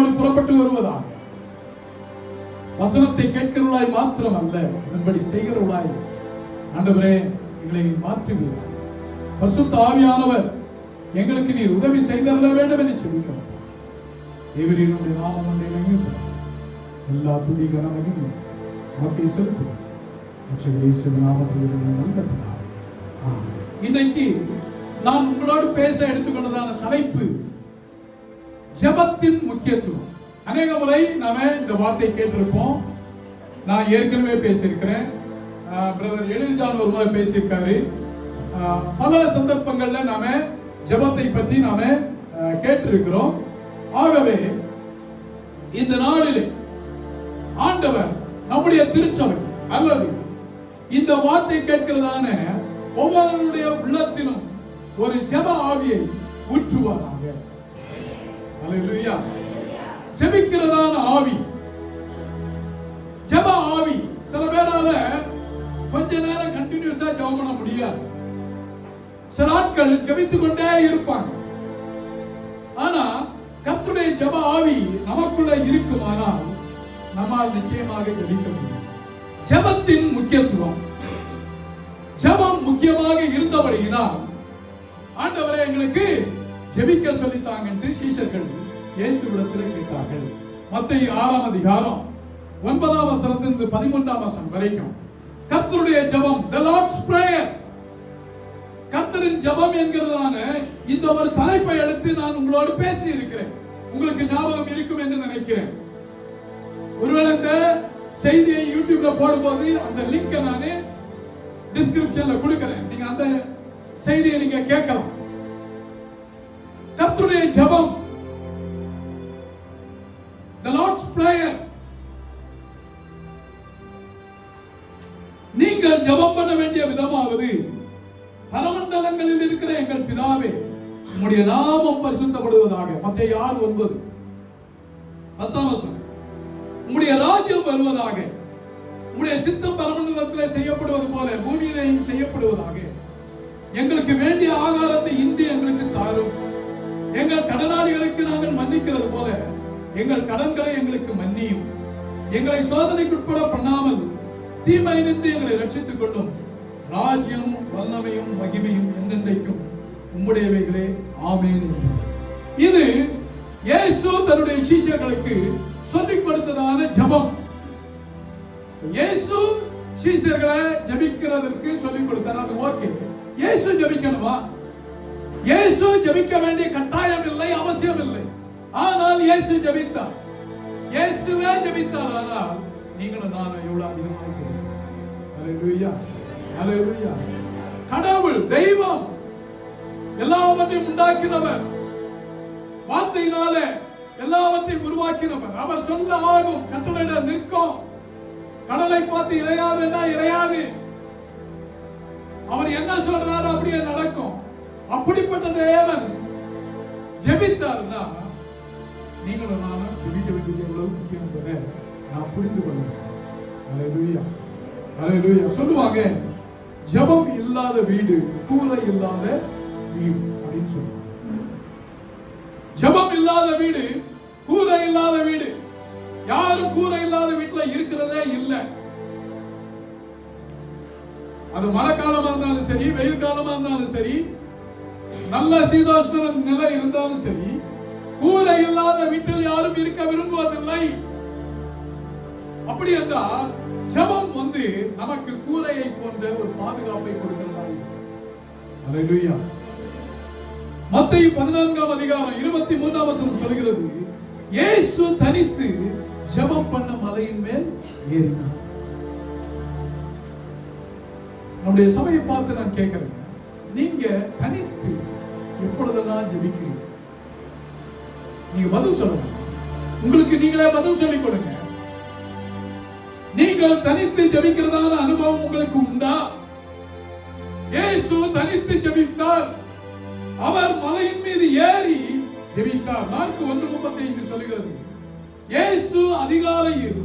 என்னோடு புறப்பட்டு வருவதாக. வசனத்தை கேட்கிறவளாய் மாத்திரம் அல்ல, அதன்படி செய்கிறவளாய் ஆண்டவரே எங்களை மாற்றுவீர்கள். பரிசுத்த ஆவியானவர் எங்களுக்கு நீர் உதவி செய்தருள வேண்டும் என்று சொல்லிக்கிறோம். தேவரீருடைய நாமம் மண்டையிலே எல்லா துதி கனமையும் நமக்கு செலுத்துவோம். இன்னைக்கு நான் உங்களோடு பேச எடுத்துக்கொண்டதான தலைப்பு ஜெபத்தின் முக்கியத்துவம். அநேக முறை நாம இந்த வார்த்தை கேட்டிருப்போம். நான் ஏற்கனவே பேசியிருக்கிறேன். பிரதர் எழில்ஜான் ஒரு முறை பேசியிருக்காரு. பல சந்தர்ப்பங்கள்ல நாம ஜெபத்தை பற்றி நாம கேட்டிருக்கிறோம். ஆகவே இந்த நாளிலே ஆண்டவர் நம்முடைய திருச்சபை அல்லது இந்த வார்த்தை கேட்கிறதான ஒவ்வொருடைய உள்ளத்திலும் ஒரு ஜெப ஆவியை ஊற்றுவாராக. அல்லேலூயா. ஜெபிக்கிறதான ஆவி, ஜெப ஆவி. சில பேரால கொஞ்ச நேரம் கண்டினியூஸா ஜெபம் பண்ண முடியாது. சில ஆட்கள் ஜெபித்துக் கொண்டே இருப்பாங்க. ஆனா கர்த்தருடைய ஜெப ஆவி நமக்குள்ள இருக்குமானால் நம்மால் நிச்சயமாக ஜெபிக்க முடியும். ஜெபத்தின் முக்கியத்துவம், ஜெபம் முக்கியமாக இருந்தபடியினால் ஆண்டவரே எங்களுக்கு ஜெபிக்க சொல்லித்தாங்க என்று சீஷர்கள் இயேசுவிடத்தில் கேட்டார்கள். மத்தேயு 6ஆம் அதிகாரம் 9ஆம் வசனத்திலிருந்து 11ஆம் வசனம் வரைக்கும் கர்த்தருடைய ஜெபம், the Lord's prayer, கர்த்தரின் ஜெபம் என்கிறதான இந்த ஒரு தலைப்பை எடுத்து நான் உங்களோடு பேசி இருக்கிறேன். உங்களுக்கு ஞாபகம் இருக்கும் என்று நினைக்கிறேன். ஒருவேளை இந்த செய்தியை யூடியூப்ல போடும்போது அந்த லிங்கை நான் டிஸ்கிரிப்ஷன்ல கொடுக்கிறேன். நீங்க அந்த செய்தியை நீங்க கேட்கலாம். கர்த்தருடைய ஜெபம், the Lord's prayer. நீங்கள் ஜெபம் பண்ண வேண்டிய விதமாவது, பரமண்டலங்களில் இருக்கிற எங்கள் பிதாவே உம்முடைய நாமம் பரிசுத்தப்படுவதாக. மத்தேயு 6:9 10ஆம் வசனம். உம்முடைய ராஜ்யம் வருவதாக, உம்முடைய சித்தம் பரமண்டலத்திலே செய்யப்படுவது போல பூமியிலேயும் செய்யப்படுவதாக. எங்களுக்கு வேண்டிய ஆகாரத்தை இன்று எங்களுக்கு தாரும். எங்கள் கடனாளிகளுக்கு நாங்கள் மன்னிக்கிறது போல எங்கள் கடன்களை எங்களுக்கு மன்னியும். எங்களை சோதனைக்குட்பட பண்ணாமல் தீமை நின்று எங்களை ரட்சித்துக் கொள்ளும். ராஜ்யம் வல்லமையும் மகிமையும் என்றென்றைக்கும் உம்முடையவைகளே, ஆமென். இது இயேசு தன்னுடைய சீஷர்களுக்கு சொல்லிக் கொடுத்ததான ஜெபம். இயேசு சீஷர்களை ஜெபிக்கிறதற்கு சொல்லிக் கொடுத்தார். அது ஓகே. இயேசு ஜெபிக்கணுமா? இயேசு ஜெபிக்க வேண்டிய கட்டாயம் இல்லை, அவசியம் இல்லை. ஆனால் இயேசு ஜெபித்தார். இயேசுவே ஜெபித்தார். ஆனால் நீங்களும் நானும் எவ்வளவு அதிகமாக ஜெபிக்கிறோம். ஹல்லேலூயா, ஹல்லேலூயா. கடவுள், தெய்வம், எல்லாவற்றையும் உண்டாக்கினவர், வார்த்தையினாலே எல்லாவற்றையும் உருவாக்கினவர். அவர் சொல்ல ஆகும், கட்டளையிட நிற்கும். கடலை பார்த்து இறையாது என்ன இறையாது. அவர் என்ன சொல்றாரு அப்படியே நடக்கும். அப்படிப்பட்ட தேவன் ஜெபித்தார்னா நீங்களும் நானும் ஜெபிக்க வேண்டியது எவ்வளவு முக்கியம் என்பதை நான் புரிந்து கொள்ளுங்கள். ஹல்லேலூயா, ஹல்லேலூயா. சொல்லுவாங்க, ஜெபம் இல்லாத வீடு கூரை இல்லாத வீடு அப்படின்னு சொல்லுவாங்க. ஜெபம் இல்லாத வீடு கூரை இல்லாத வீடு. யாரும் கூரை இல்லாத வீட்டுல இருக்கிறதே இல்லை. அது மழைக்காலமா இருந்தாலும் சரி, வெயில் காலமா இருந்தாலும் சரி, நல்ல சீதோஷ்ண நிலை இருந்தாலும் சரி, கூரை இல்லாத வீட்டில் யாரும் இருக்க விரும்புவதில்லை. அப்படி என்றால் ஜெபம் நமக்கு கூரையை போன்ற ஒரு பாதுகாப்பை கொடுக்கிறது. அல்லேலூயா. மத்தேயு 14ஆம் அதிகாரம் 23ஆம் வசனம் சொல்கிறது, இயேசு தனித்து ஜெபம் பண்ண மலையின் மேல் ஏறினார். நம்முடைய சபையை பார்த்து நான் கேட்கிறேன், நீங்க தனித்து எப்பொழுதெல்லாம் ஜெபிக்கிறீங்க? நீங்க பதில் சொல்லுங்க. உங்களுக்கு நீங்களே பதில் சொல்லிக் கொடுங்க. நீங்கள் தனித்து ஜெபிக்கிறதான அனுபவம் உங்களுக்கு உண்டா? இயேசு தனித்து ஜெபித்தார். அவர் மலையின் மீது ஏறி ஜெபித்தார். மார்க் 1:35 சொல்கிறது, இயேசு அதிகாலையில்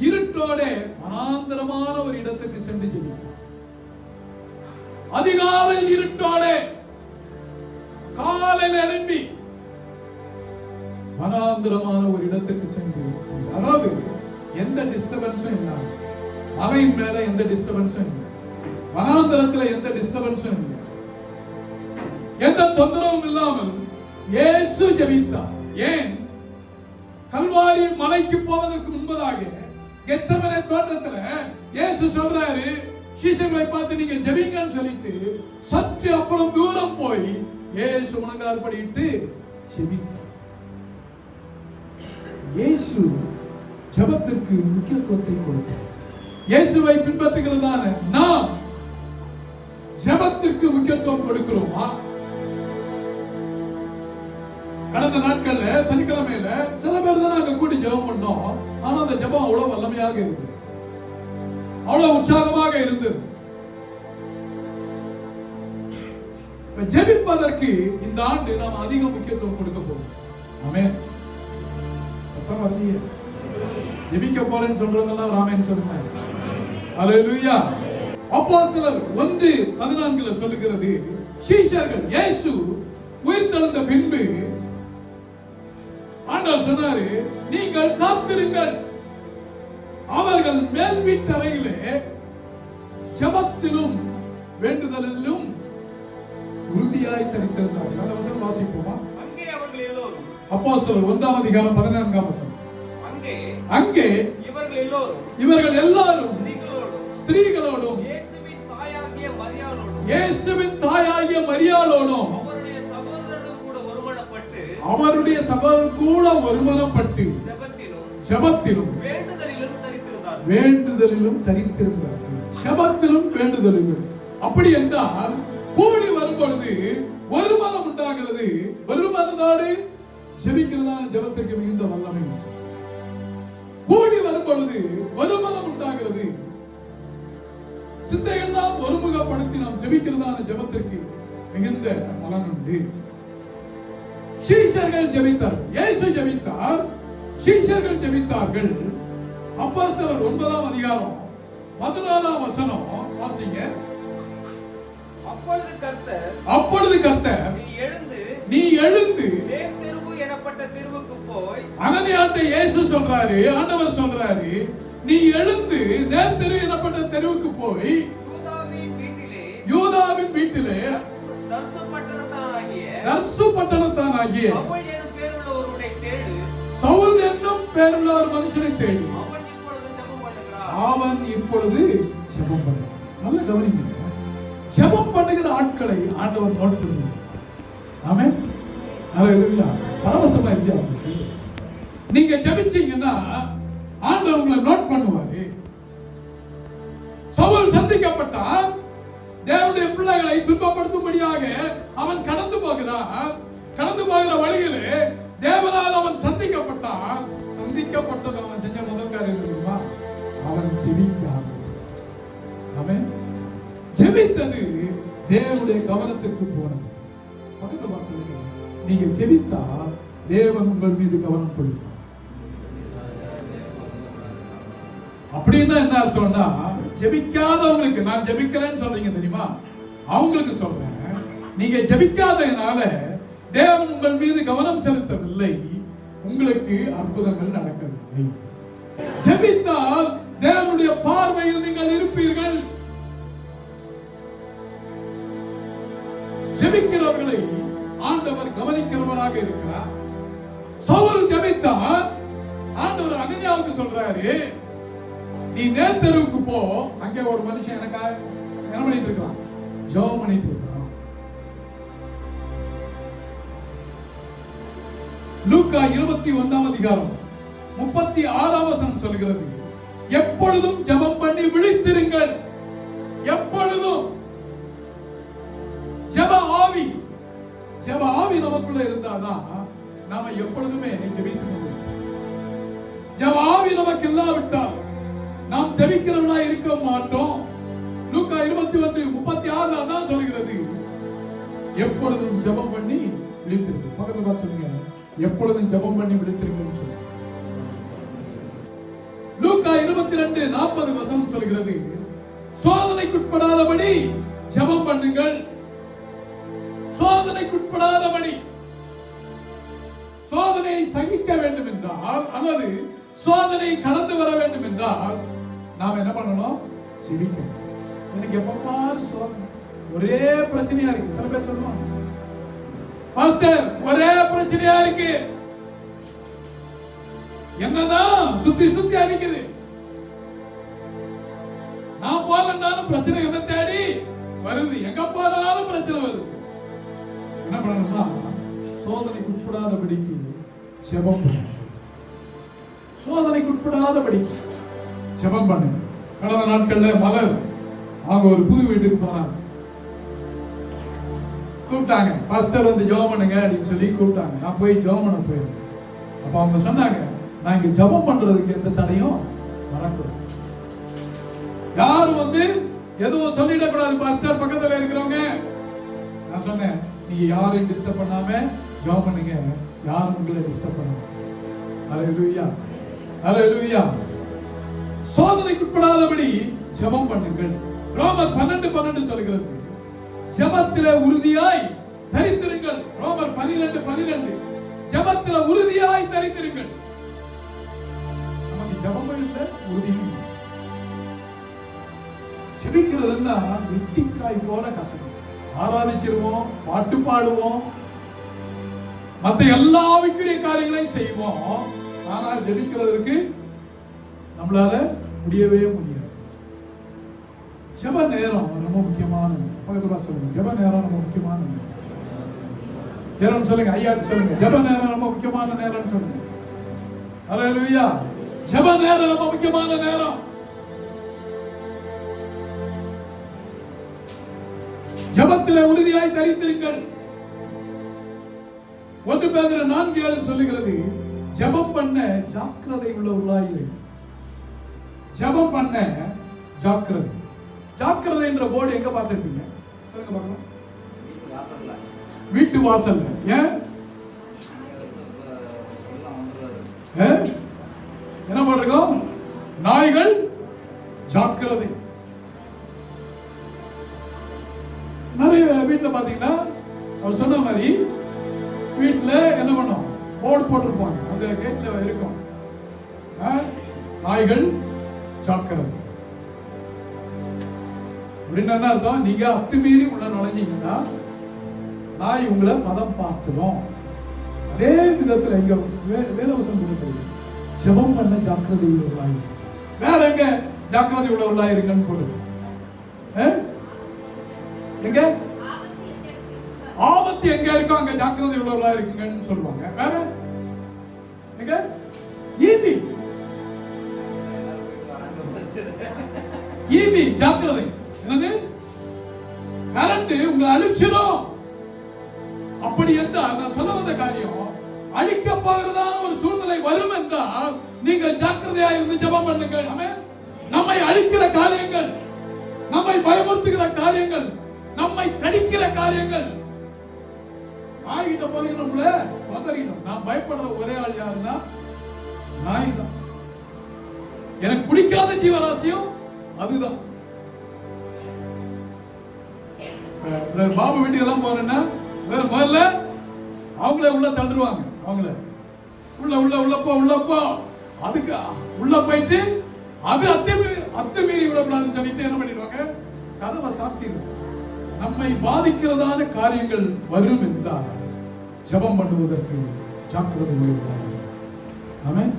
இருட்டோட வனாந்தரமான ஒரு இடத்துக்கு சென்று ஜெபித்தார். அதிகாலையில் இருட்டோட காலையில் எழும்பி வனாந்திரமான ஒரு இடத்துக்கு சென்று, அதாவது எந்த டிஸ்டர்பன்ஸும் இல்லை, மலையின் மேல எந்த டிஸ்டர்பன்ஸும் இல்லை, வனாந்திரத்துல எந்த டிஸ்டர்பன்ஸும் இல்லை, எந்த தொந்தரவும் இல்லாமல் இயேசு ஜெபித்தார். ஏன்? கல்வாரி மலைக்கு போவதற்கு முன்பதாக கெத்செமனே தோட்டத்துல இயேசு சொல்றாரு, சீஷர்களை பார்த்து நீங்க ஜெபிங்கன்னு சொல்லிட்டு சற்று அப்புறம் தூரம் போய் இயேசு முழங்கால் படியிட்டு ஜெபித்தார். இயேசு ஜெபத்திற்கு முக்கியத்துவத்தை கொடுத்தார். இயேசுவை பின்பற்றுகிறதான நாம் ஜெபத்திற்கு முக்கியத்துவம் கொடுக்கிறோமா? கடந்த நாட்கள்ல சனிக்கிழமையில சில பேர் தான் நாங்க கூடி ஜெபம் பண்ணோம். ஆனா அந்த ஜெபம் அவ்வளவு வல்லமையாக இருந்தது, அவ்வளவு உற்சாகமாக இருந்தது. ஜெபிப்பதற்கு இந்த ஆண்டு நாம் அதிக முக்கியத்துவம் கொடுக்க போறோம். ஆமென். சத்தம் வரலையே. ஜெபிக்க போறேன்னு சொல்றவங்க எல்லாம் ஆமென் சொல்லுங்க. அல்லேலூயா. அப்போஸ்தலர் 1:14 சொல்லுகிறது, சீஷர்கள் இயேசு உயிர்த்தெழுந்த பின்பு ஆண்டவர் சொன்னாரு, நீங்கள் காத்திருங்கள். அவர்கள் மேல் வீட்டறையிலே ஜெபத்திலும் வேண்டுதலிலும் உறுதியாய் தரித்திருந்தார்கள். அந்த வசனம் வாசிப்போமா? அங்கே அவர்கள் எல்லோரும், அப்போஸ்தலர் 1:14 அங்கே இவர்கள் எல்லாரும் ஸ்திரீகளோடும் இயேசுவின் தாயாகிய மரியாளோடும் அவருடைய சகோதரர் கூட ஒருமனப்பட்டு ஜெபத்திலும் வேண்டுதலிலும் தரித்திருந்தார்கள். ஜெபத்திலும் வேண்டுதலிலும். அப்படி என்றால் கூடி வரும் பொழுது ஒரு மனம் உண்டாகிறது. ஒரு மனதோடு ஜெபிக்கிறதான ஜெபத்திற்கு மிகுந்த வல்லமை. கூடி வரும் பொழுது ஒரு மனம் உண்டாகிறது. சிந்தையெல்லாம் ஒருமுகப்படுத்தி நாம் ஜெபிக்கிறதான ஜெபத்திற்கு மிகுந்த பலன் உண்டு. சீஷர்கள் ஜெபித்தார், இயேசு ஜெபித்தார், சீஷர்கள் ஜெபித்தார்கள். அப்போஸ்தலர் 9:14 வாசிங்க. அப்பொழுது கர்த்தர் நீ எழுந்து எனப்பட்ட தெருவுக்கு போய், அனனியாட்ட இயேசு சொல்றாரு, ஆண்டவர் சொல்றாரு, நீ எழுந்து நேர்த்தெரு எனப்பட்ட தெருவுக்கு போய் யூதாவின் வீட்டிலே தர்சு பட்டணத்தானாகிய சவுல் என்னும் பேருள்ள ஒரு மனுஷனை தேடி அவன் இப்பொழுது ஜெபம் பண்ணுகிறான். நல்ல கவனிங்க, ஜெபம் பண்ணுகிற ஆட்களை ஆண்டவர் நோட் பண்ணுகிறார். ஆமென். ஹல்லேலூயா. பரவசமா இல்லையா? நீங்க ஜெபிச்சீங்கன்னா ஆண்டவர் உங்களை நோட் பண்ணுவாரு. சவுல் சந்திக்கப்பட்டான். தேவனுடைய பிள்ளைகளை துன்பப்படுத்தும்படியாக அவன் கடந்து போகிறான். கடந்து போகிற வழியிலே தேவனால் அவன் சந்திக்கப்பட்டான். சந்திக்கப்பட்டது அவன் செஞ்ச முதல் காரியம் தெரியுமா? அவன் ஜெபிக்க ஆரம்பித்தான். ஆமென். ஜெபித்தது தேவனுடைய கவனத்திற்கு போனது. பக்கத்துல சொல்லுங்க, நீங்க ஜெபித்தா தேவன் உங்கள் மீது கவனம் கொள்ளுவார். அப்படின்னா என்ன அர்த்தம்னா, ஜெபிக்காதவங்களுக்கு, நான் ஜெபிக்கிறேன்னு சொல்றீங்க தெரியுமா, அவங்களுக்கு சொல்றேன், நீங்க ஜெபிக்காததுனால தேவன் உங்கள் மீது கவனம் செலுத்தவில்லை, உங்களுக்கு அற்புதங்கள் நடக்கவில்லை. ஜெபித்தால் தேவனுடைய பார்வையில் நீங்கள் இருப்பீர்கள். ஜெபிக்கிறவர்களை ஆண்டவர் கவனிக்கிறவராக இருக்கிறார். சவுல் ஜெபித்தார். ஆண்டவர் அனனியாவுக்கு சொல்றாரு, நீ நேர்த்தெருவுக்கு போ, அங்கே ஒரு மனுஷன் எனக்கா என்ன பண்ணிட்டு இருக்கான்? ஜெபம் பண்ணிட்டு இருக்கான். லூக்கா 21:36 சொல்கிறது, எப்பொழுதும் ஜெபம் பண்ணி விழித்திருங்கள். எப்பொழுதும் ஜெப ஆவி நமக்குள்ள இருந்தாதான் நாம எப்பொழுதுமே ஜெபித்துக் கொண்டிருக்கிறோம். ஜெப ஆவி நமக்கு இல்லாவிட்டால் நாம் ஜெபிக்கிறவர்களா இருக்க மாட்டோம். லூக்கா 21:36 தான் சொல்கிறது, எப்பொழுதும் ஜெபம் பண்ணி விழித்திருங்கள். பக்கத்துல சொல்லுங்க, எப்பொழுதும் ஜெபம் பண்ணி விழித்திருங்கன்னு சொல்லுங்க. லூக்கா 22:40 சொல்கிறது, சோதனைக்குட்படாதபடி ஜெபம் பண்ணுங்கள். சோதனைக்குட்படாதபடி, சோதனை சோதனையை சகிக்க வேண்டும் என்றால், அல்லது சோதனை கடந்து வர வேண்டும் என்றால், நாம் என்ன பண்ணணும்? ஜெபிக்கணும். எனக்கு எப்ப பாரு சோதனை, ஒரே பிரச்சனையா இருக்கு. சில பேர் சொல்லுவாங்க, பாஸ்டர் ஒரே பிரச்சனையா இருக்கு, என்னதான் சுத்தி சுத்தி அடிக்குது, நான் போலன்னாலும் பிரச்சனை என்ன தேடி வருது, எங்க போனாலும் பிரச்சனை வருது. என்ன பண்ணணும்னா, சோதனைக்கு உட்படாதபடிக்கு ஜெபம் பண்ணுங்க. சோதனைக்கு உட்படாதபடிக்கு ஜெபம் பண்ணுங்க. கடந்த நாட்கள்ல மலர் அவங்க ஒரு புது வீட்டுக்கு போனாங்க. கூப்பிட்டாங்க, பாஸ்டர் வந்து ஜெபம் பண்ணுங்க அப்படின்னு சொல்லி கூப்பிட்டாங்க. நான் போய் ஜெபம் பண்ண போயிருந்தேன். அப்ப அவங்க சொன்னாங்க, நான் இங்க ஜெபம் பண்றதுக்கு எந்த தடையும் வரக்கூடாது, யாரும் வந்து எதுவும் சொல்லிடக்கூடாது பாஸ்டர் பக்கத்துல இருக்கிறவங்க. நான் சொன்னேன், நீங்க யாரையும் டிஸ்டர்ப் பண்ணாம ஜெபம் பண்ணுங்க, யாரும் உங்களை டிஸ்டர்ப் பண்ணாம. ஹல்லேலூயா, ஹல்லேலூயா. சோதனைக்குட்படாதபடி ஜெபம் பண்ணுங்கள். ரோமர் 12:12 சொல்கிறது, ஜெபத்திலே உறுதியாய் தரித்திருங்கள். ரோமர் 12:12 ஜெபத்திலே உறுதியாய் தரித்திருங்கள். நமக்கு ஜெபமும் இல்லை, உறுதியும் இல்லை. ஜெபிக்கிறதுன்னா வெட்டிக்காய் போல கசக்கும். ஆராதிச்சிருவோம், பாட்டு பாடுவோம், மற்ற எல்லா ஆவிக்குரிய காரியங்களையும் செய்வோம். ஆனால் ஜெபிக்கிறதுக்கு நம்மளால முடியவே முடியாது. ஜெப நேரம் ரொம்ப முக்கியமானது. பக்கத்துல சொல்லுங்க, ஜெப நேரம் ரொம்ப முக்கியமானது. ஜெபம் சொல்லுங்க, ஐயாக்கு சொல்லுங்க, ஜெப நேரம் ரொம்ப முக்கியமான நேரம்னு சொல்லுங்க. ஹல்லேலூயா. ஜெப நேரம் ரொம்ப முக்கியமான நேரம். ஜெபத்திலே உறுதியாய் தரித்திருங்கள். 1 பேதுரு 4:7 சொல்லுகிறது, ஜெபம் பண்ண ஜாக்கிரதை உள்ளவர்களாயிரு. ஜெபம் பண்ண ஜாக்கிரதை. ஜாக்கிரதை என்ற போர்டு எங்க பார்த்திருப்பீங்க? சொல்லுங்க பார்க்கலாம். வீட்டு வாசல்ல. ஏன் என்ன போட்டிருக்கோம்? நாய்கள் ஜாக்கிரதை. நிறைய வீட்டுல பாத்தீங்கன்னா அவர் சொன்ன மாதிரி வீட்டுல என்ன பண்ணும், போர்டு போட்டிருப்பாங்க, அந்த கேட்ல இருக்கும், நாய்கள் ஜாக்கிரதை. அப்படின்னு என்ன அர்த்தம்? நீங்க அத்துமீறி உள்ள நுழைஞ்சீங்கன்னா நாய் உங்களை பதம் பார்த்துடும். அதே விதத்துல எங்க வேதவசம் கொடுக்கிறது, ஜெபம் பண்ண ஜாக்கிரதை உள்ளவர்களாயிரு. வேற எங்க ஜாக்கிரதை உள்ளவர்களாயிருங்கன்னு போடுது? எங்க ஆபத்து எங்க இருக்கோ அங்க ஜாக்கிரதை உள்ளவர்களா இருக்குங்கன்னு சொல்லுவாங்க. வேற எங்க? ஈபி. ஈபி ஜாக்கிரதை. என்னது? கரண்ட் உங்களை அழிச்சிடும். அப்படி என்றால் நான் சொல்ல வந்த காரியம், அழிக்க போகிறதான ஒரு சூழ்நிலை வரும் என்றால் நீங்கள் ஜாக்கிரதையா இருந்து ஜெபம் பண்ணுங்கள். நம்மை அழிக்கிற காரியங்கள், நம்மை பயமுறுத்துகிற காரியங்கள், நம்மை கடிக்கிற காரியங்கள், நாய்கிட்ட போய் நம்மள பதறிடும். நான் பயப்படுற ஒரே ஆள் யாருன்னா நாய் தான். எனக்கு பிடிக்காத ஜீவராசியும் அதுதான். பாபு வீட்டுக்கெல்லாம் போறேன்னா முதல்ல அவங்கள உள்ள தள்ளுவாங்க. அவங்கள உள்ளப்போ அதுக்கு உள்ள போயிட்டு அது அத்துமீறி விடக்கூடாதுன்னு சொல்லிட்டு என்ன பண்ணிடுவாங்க, கதவை சாத்திடுவாங்க. நம்மை பாதிக்கிறதான காரியங்கள் வரும் என்றால் ஜெபம் பண்ணுவதற்கு ஜாக்கிரதை உள்ளவர்களாக. ஆமென்.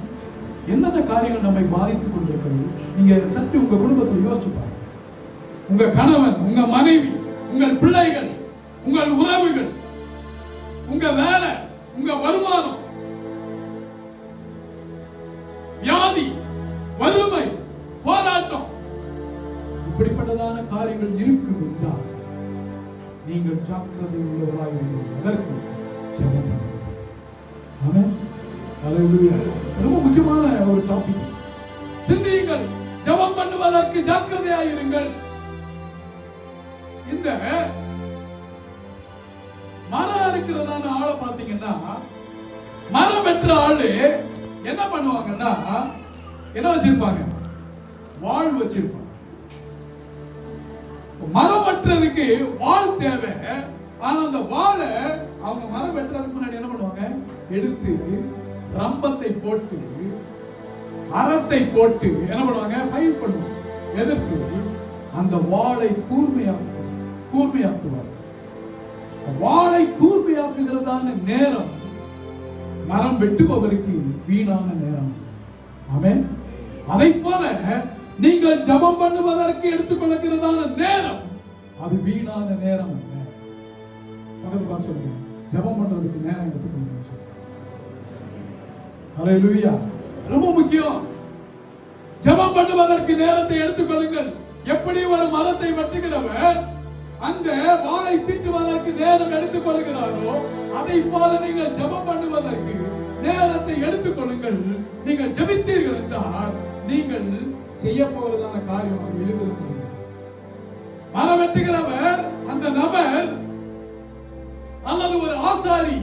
என்னென்ன காரியங்கள் நம்மை பாதித்துக் கொண்டிருக்கிறது? நீங்க சற்று உங்க குடும்பத்தில் யோசிச்சு பாருங்க. உங்க கணவன், உங்க மனைவி, உங்கள் பிள்ளைகள், உங்கள் உறவுகள், உங்க வேலை, உங்க வருமானம், வியாதி, வறுமை, போராட்டம், இப்படிப்பட்டதான காரியங்கள் இருக்கும் என்றால் நீங்கள் ஜாக்கிரதை உள்ளவராய் அதற்கு ஜெபம் பண்ணுங்கள். ஆமென். ஹல்லேலூயா. ரொம்ப முக்கியமான ஒரு டாபிக். சிந்தியுங்கள், ஜெபம் பண்ணுவதற்கு ஜாக்கிரதையாய் இருங்கள். இந்த மரம் இருக்கிறதான ஆளை பாத்தீங்கன்னா, மரம் வெட்டுற ஆளு என்ன பண்ணுவாங்கன்னா, என்ன வச்சிருப்பாங்க? வாள் வச்சிருப்பாங்க. மரம் வெட்டுறதுக்கு வாள் தேவை. ஆனா அந்த வாளை அவங்க மரம் வெட்டுறதுக்கு முன்னாடி என்ன பண்ணுவாங்க? எடுத்து ரம்பத்தை போட்டு அறத்தை போட்டு என்ன பண்ணுவாங்க? ஃபைட் பண்ணுவாங்க. எதற்கு? அந்த வாளை கூர்மையாக்குவார். வாளை கூர்மையாக்குகிறதான நேரம் மரம் வெட்டுபவருக்கு வீணான நேரம். ஆமென். அதை போல நீங்கள் ஜெபம் பண்ணுவதற்கு எடுத்துக்கொள்கிறதான நேரம் அது வீணான நேரம் அல்ல. பக்கத்துல பார்த்து சொல்லுங்க, ஜெபம் பண்றதுக்கு நேரம் எடுத்துக்கொள்ளுங்க. ஹல்லேலூயா. ரொம்ப முக்கியம். ஜெபம் பண்ணுவதற்கு நேரத்தை எடுத்துக்கொள்ளுங்கள். எப்படி ஒரு மரத்தை வெட்டுகிறவர் அந்த வாளை தீட்டுவதற்கு நேரம் எடுத்துக் கொள்கிறாரோ, அதை போல நீங்கள் ஜெபம் பண்ணுவதற்கு நேரத்தை எடுத்துக் கொள்ளுங்கள். நீங்கள் ஜெபித்தீர்கள் என்றால் நீங்கள் செய்ய போவதான காரியம் எழுதுகிறது. மரம் வெட்டுகிறவர் அந்த நபர் அல்லது ஒரு ஆசாரி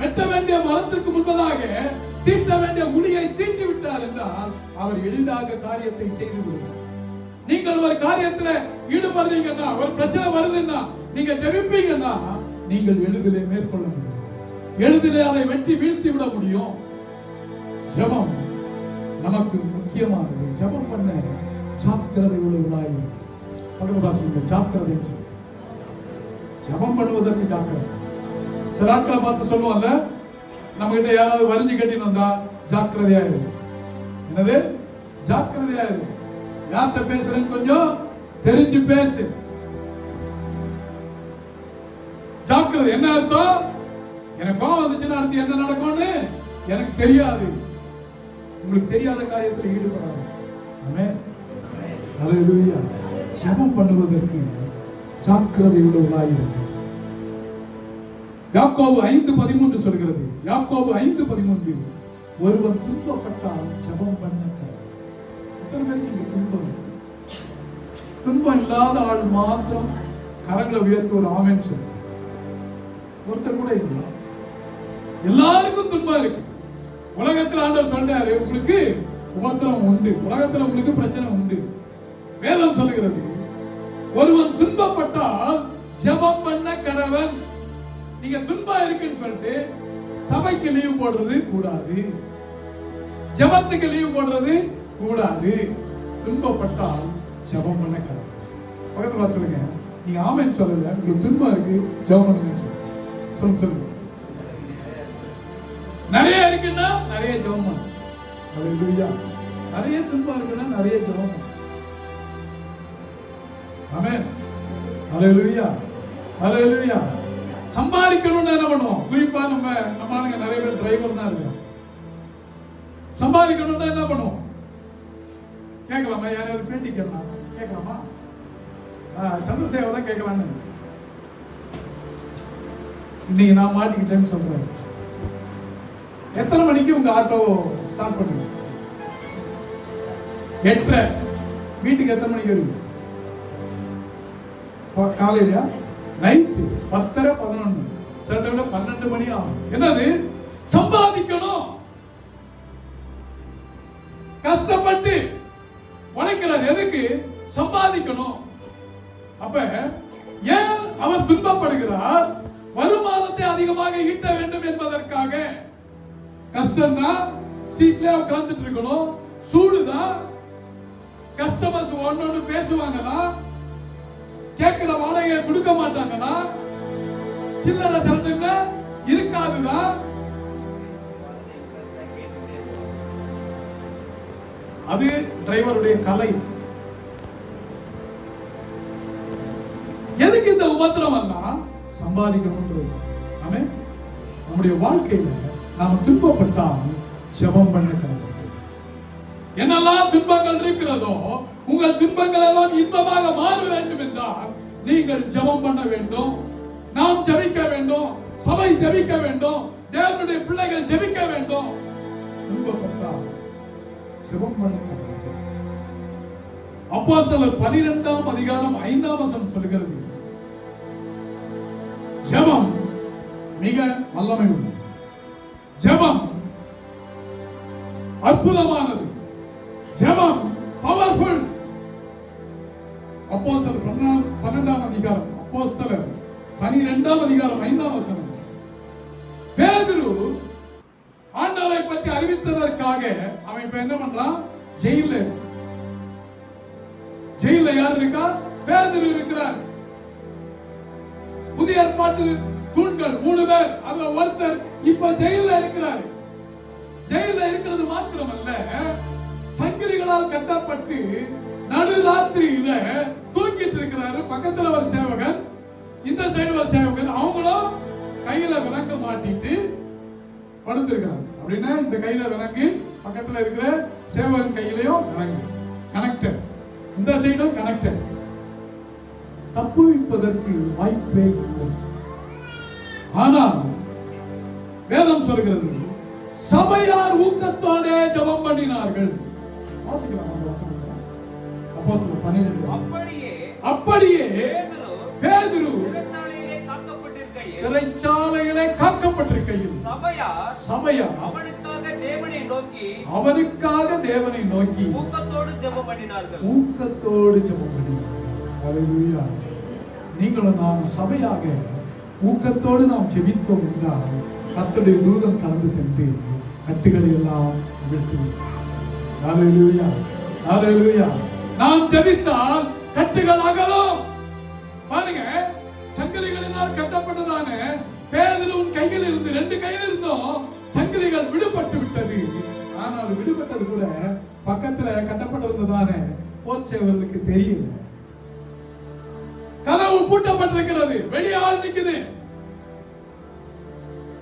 வெட்ட வேண்டிய மரத்திற்கு முன்பதாக தீட்ட வேண்டிய உளியை தீட்டி விட்டார் என்றால் அவர் எளிதாக காரியத்தை செய்து விடுவார். நீங்கள் ஒரு காரியத்துல ஈடுபடுறீங்கன்னா, ஒரு பிரச்சனை வருதுன்னா, நீங்க ஜெபிப்பீங்கன்னா நீங்கள் எளிதிலே மேற்கொள்ள முடியும். எளிதிலே அதை வெட்டி வீழ்த்தி விட முடியும். ஜெபம் நமக்கு முக்கியமானது. ஜெபம் பண்ண ஜாக்கிரதை உள்ளவர்களாய் பகவதாசன் ஜாக்கிரதை. ஜெபம் பண்ணுவதற்கு ஜாக்கிரதை. சில ஆட்களை பார்த்து சொல்லுவாங்க, நம்ம கிட்ட யாராவது வரிஞ்சு கட்டின்னு வந்தா ஜாக்கிரதையா இருக்கு. என்னது? ஜாக்கிரதையா இருக்கு. யார்கிட்ட பேசுறேன்னு கொஞ்சம் தெரிஞ்சு பேசு. ஜாக்கிரதை. என்ன அர்த்தம்? எனக்கு கோபம் வந்துச்சுன்னா அடுத்து என்ன நடக்கும்னு எனக்கு தெரியாது. உங்களுக்கு தெரியாத காரியத்தில் ஈடுபடாது. ஆமென். ஹல்லேலூயா. ஜெபம் பண்ணுவதற்கு ஜாக்கிரதை உள்ளவர்களாய் இருங்கள். யாக்கோபு 5:13 சொல்கிறது. யாக்கோபு 5:13 ஒருவன் துன்பப்பட்டால் ஜெபம் பண்ண கடவன். எத்தனை பேருக்கு இங்க துன்பம் இருக்கு? துன்பம் இல்லாத ஆள் மாத்திரம் கரங்களை உயர்த்தி ஒரு ஆமென் சொல்லு. ஒருத்தர் கூட இல்ல. எல்லாருக்கும் துன்பம் இருக்கு. உலகத்தில் ஆண்டவர் சொல்றாரு, உங்களுக்கு உபத்திரம் உண்டு, உலகத்தில் உங்களுக்கு பிரச்சனை உண்டு. வேதம் சொல்லுகிறது, ஒருவன் துன்பப்பட்டால் ஜெபம் பண்ண கடவன். நீங்க துன்பம் இருக்குன்னு சொல்லிட்டு சபைக்கு லீவ் போடுறது கூடாது, ஜெபத்துக்கு லீவ் போடுறது கூடாது. துன்பப்பட்டால் ஜெபம் பண்ண கடவன். பக்கத்துல சொல்லுங்க, நீங்க ஆமென் சொல்லல, உங்களுக்கு துன்பம் இருக்கு, ஜெபம் பண்ணுங்க சொல்லுங்க. நிறைய இருக்குன்னா நிறைய ஜெபம் பண்ணு. ஹல்லேலூயா. நிறைய துன்பம் இருக்குன்னா நிறைய ஜெபம் பண்ணு. ஆமென். ஹல்லேலூயா. ஹல்லேலூயா. சம்பாதிக்கணும்னு என்ன பண்ணுவோம்? குறிப்பா நம்ம ஆளுங்க நிறைய பேர் டிரைவர் தான் இருக்காங்க. சம்பாதிக்கணும்னா என்ன பண்ணுவோம்? கேட்கலாமா? யாராவது பேட்டி கேட்கலாமா? சந்திரசேகர் தான் கேட்கலான்னு இன்னைக்கு நான் மாட்டிக்கிட்டேன்னு சொல்றேன். எத்தனை மணிக்கு உங்க ஆட்டோ ஸ்டார்ட் பண்ணுங்க? 8:30. வீட்டுக்கு எத்தனை மணிக்கு வருவீங்க? காலையில நைட்டு 10:30 11 சில டைம்ல 12 மணி ஆகும். என்னது? சம்பாதிக்கணும். கஷ்டப்பட்டு உழைக்கிறார். எதுக்கு? சம்பாதிக்கணும். அப்ப ஏன் அவர் துன்பப்படுகிறார்? வருமானத்தை அதிகமாக ஈட்ட வேண்டும் என்பதற்காக. கஷ்டம்தான், சீட்லயே உட்கார்ந்துட்டு இருக்கணும், சூடுதான், கஸ்டமர்ஸ் ஒன்னொன்னு பேசுவாங்கன்னா, கேட்கிற வாடகையை கொடுக்க மாட்டாங்கன்னா, சில்லறை செலவுல இருக்காதுதான். அது டிரைவருடைய கலை. எதுக்கு இந்த உபத்திரவம்னா? சம்பாதிக்கணும். ஆமென். நம்முடைய வாழ்க்கையில நாம துன்பப்பட்டால் ஜெபம் பண்ண கடவுள். என்னெல்லாம் துன்பங்கள் இருக்கிறதோ, உங்கள் துன்பங்கள் எல்லாம் இன்பமாக மாற வேண்டும் என்றால் நீங்கள் ஜெபம் பண்ண வேண்டும். நாம் ஜெபிக்க வேண்டும், சபை ஜெபிக்க வேண்டும், தேவனுடைய பிள்ளைகள் ஜெபிக்க வேண்டும். துன்பப்பட்டால் ஜெபம் பண்ண கடவுள். அப்போஸ்தலர் 12ஆம் அதிகாரம் 5ஆம் வசனம் சொல்கிறது, ஜெபம் மிக வல்லமை உள்ளது. ஜெபம் அற்புதமானது. ஜெபம் பவர்ஃபுல். அப்போஸ்தலர் 12ஆம் அதிகாரம், ஆண்டவரை பற்றி அறிவித்ததற்காக அவன் இப்ப என்ன பண்றான்? ஜெயில யார் இருக்கா? பேதுரு இருக்கிறார். புதிய ஏற்பாட்டு தூண்கள் 3 பேர், அதுல ஒருத்தர் இப்ப ஜெயில இருக்கிறார். ஜெயில இருக்கிறது மாத்திரமல்ல, சங்கிலிகளால் கட்டப்பட்டு நடுராத்திரியில தூங்கிட்டு இருக்கிறாரு. பக்கத்துல ஒரு சேவகன், இந்த சைடு ஒரு சேவகன், அவங்களும் கையில விலங்கு மாட்டிட்டு படுத்திருக்காங்க. அப்படின்னா இந்த கையில விலங்கு, பக்கத்துல இருக்கிற சேவகன் கையிலையும் விலங்கு கனெக்டட், இந்த சைடும் கனெக்டட். தப்புவிப்பதற்கு வாய்ப்பே இல்லை. ஆனால் வேதம் சொல்கிறது, சபையார் ஊக்கத்தோடே ஜெபம் பண்ணினார்கள். வாசிக்கலாம் அந்த வசனம். அப்போஸ்தலர் 12. அப்படியே பேதுரு சிறைச்சாலையிலே காக்கப்பட்டிருக்கையில் சபையார் அவனுக்காக தேவனை நோக்கி ஊக்கத்தோடு ஜெபம் பண்ணினார்கள். ஹல்லேலூயா. நீங்களும் நாம் சபையாக ஊக்கத்தோடு நாம் ஜெபித்தோம் என்றால் கர்த்தருடைய தூதன் கடந்து சென்று கட்டுகளை எல்லாம் விட்டு. ஹல்லேலூயா, ஹல்லேலூயா. நாம் ஜெபித்தால் கட்டுகள் அகலும். பாருங்க, சங்கிலிகளினால் கட்டப்பட்டதான பேதுருவின் கையில் இருந்து, 2 கையில் இருந்தும் சங்கிலிகள் விடுபட்டு விட்டது. ஆனால் விடுபட்டது கூட பக்கத்துல கட்டப்பட்டிருந்ததான போர்ச்சேவர்களுக்கு தெரியல. கதவு பூட்டப்பட்டிருக்கிறது, வெளியால் நிக்குது.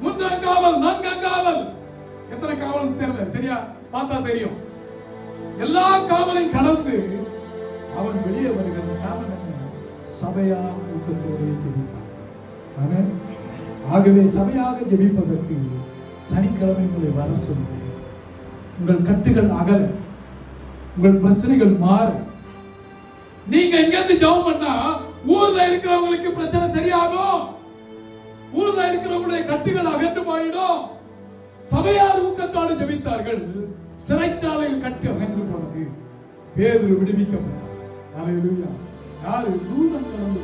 3ஆம் காவல், 4ஆம் காவல், எத்தனை காவல் தெரியல, சரியா பார்த்தா தெரியும். எல்லா காவலையும் கடந்து அவன் வெளியே வருகிற காரணம் என்ன? சபையார் ஊக்கத்தோடு ஜெபிப்பார். ஆகவே சபையாக ஜெபிப்பதற்கு சனிக்கிழமை உங்களை வர சொல்லுங்கள். உங்கள் கட்டுகள் அகல, உங்கள் பிரச்சனைகள் மாற. நீங்க எங்கிருந்து ஜெபம் பண்ணா ஊர்ல இருக்கிறவங்களுக்கு பிரச்சனை சரியாகும், ஊர்ல இருக்கிறவங்களுடைய கட்டுகள் அகன்று போயிடும். சபையார் ஊக்கத்தோடு ஜெபித்தார்கள், சிறைச்சாலையில் கட்டு அகன்று போனது. பேதுரு விடுவிக்கப்பட்டார். ஹல்லேலூயா. யாரு? தூதன் கடந்து.